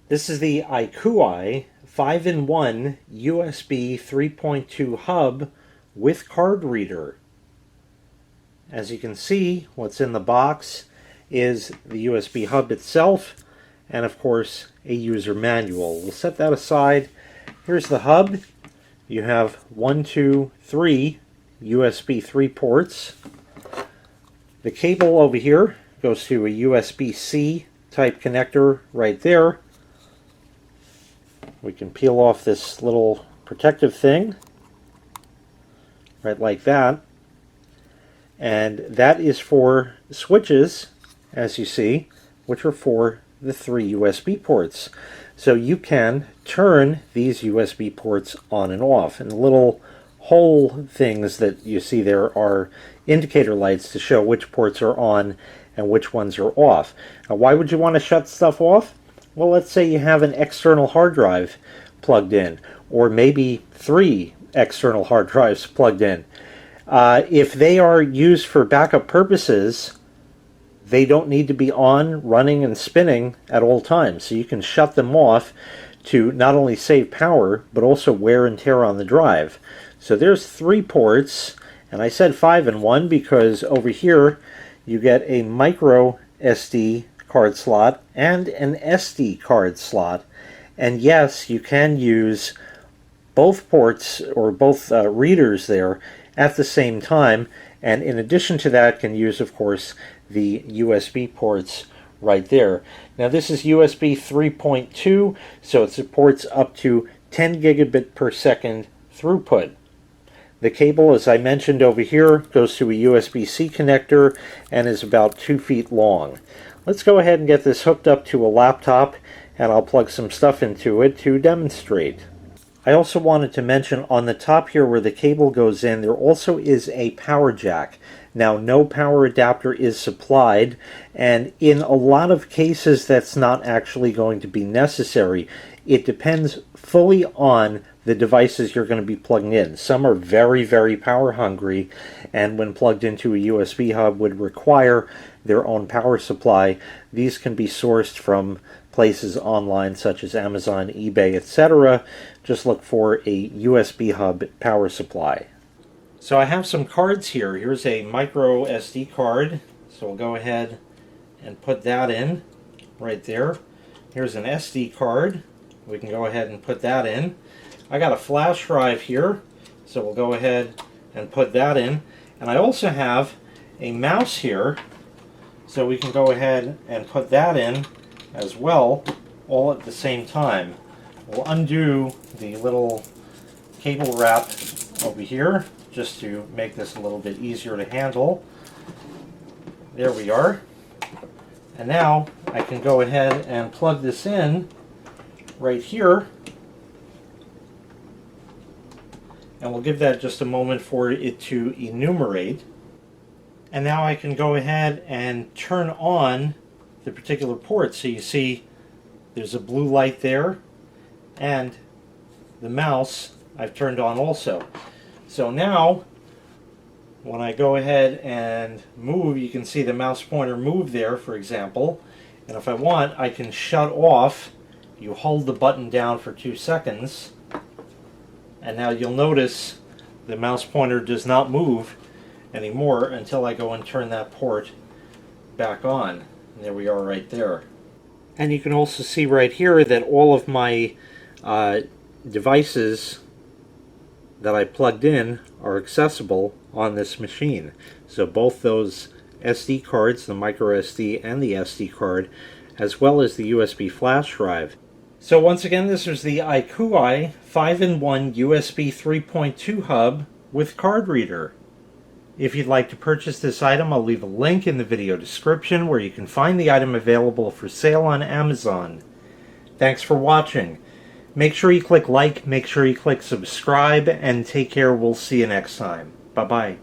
This is the ikuai 5-in-1 USB 3.2 hub with card reader. As you can see, what's in the box is the USB hub itself and of course a user manual. We'll set that aside. Here's the hub. You have 1, 2, 3 USB 3 ports. The cable over here goes to a USB-C type connector right there. We can peel off this little protective thing right like that, and that is for switches, as you see, which are for the 3 USB ports. So you can turn these USB ports on and off, and the little hole things that you see there are indicator lights to show which ports are on and which ones are off. Now, why would you want to shut stuff off? Well, let's say you have an external hard drive plugged in, or maybe 3 external hard drives plugged in. If they are used for backup purposes, they don't need to be on, running, and spinning at all times. So you can shut them off to not only save power, but also wear and tear on the drive. So there's 3 ports, and I said 5-in-1 because over here you get a microSD card slot and an SD card slot. And yes, you can use both ports or both readers there at the same time, and in addition to that can use, of course, the USB ports right there. Now this is USB 3.2, so it supports up to 10 gigabit per second throughput. The cable, as I mentioned over here, goes to a USB-C connector and is about 2 feet long. Let's go ahead and get this hooked up to a laptop, and I'll plug some stuff into it to demonstrate. I also wanted to mention on the top here where the cable goes in, there also is a power jack. Now, no power adapter is supplied, and in a lot of cases that's not actually going to be necessary. It depends fully on the devices you're going to be plugging in. Some are very, very power hungry, and when plugged into a USB hub would require their own power supply. These can be sourced from places online such as Amazon, eBay, etc. Just look for a USB hub power supply. So I have some cards here. Here's a micro SD card, so we'll go ahead and put that in right there. Here's an SD card. We can go ahead and put that in. I got a flash drive here, so we'll go ahead and put that in. And I also have a mouse here, so we can go ahead and put that in as well, all at the same time. We'll undo the little cable wrap over here just to make this a little bit easier to handle. There we are. And now I can go ahead and plug this in right here, and we'll give that just a moment for it to enumerate. And now I can go ahead and turn on the particular port. So you see there's a blue light there, and the mouse I've turned on also. So now when I go ahead and move, you can see the mouse pointer move there, for example. And if I want, I can shut off. You hold the button down for 2 seconds, and now you'll notice the mouse pointer does not move anymore until I go and turn that port back on. And there we are right there. And you can also see right here that all of my devices that I plugged in are accessible on this machine. So both those SD cards, the microSD and the SD card, as well as the USB flash drive. So once again, this is the ikuai 5-in-1 USB 3.2 hub with card reader. If you'd like to purchase this item, I'll leave a link in the video description where you can find the item available for sale on Amazon. Thanks for watching. Make sure you click like, make sure you click subscribe, and take care. We'll see you next time. Bye-bye.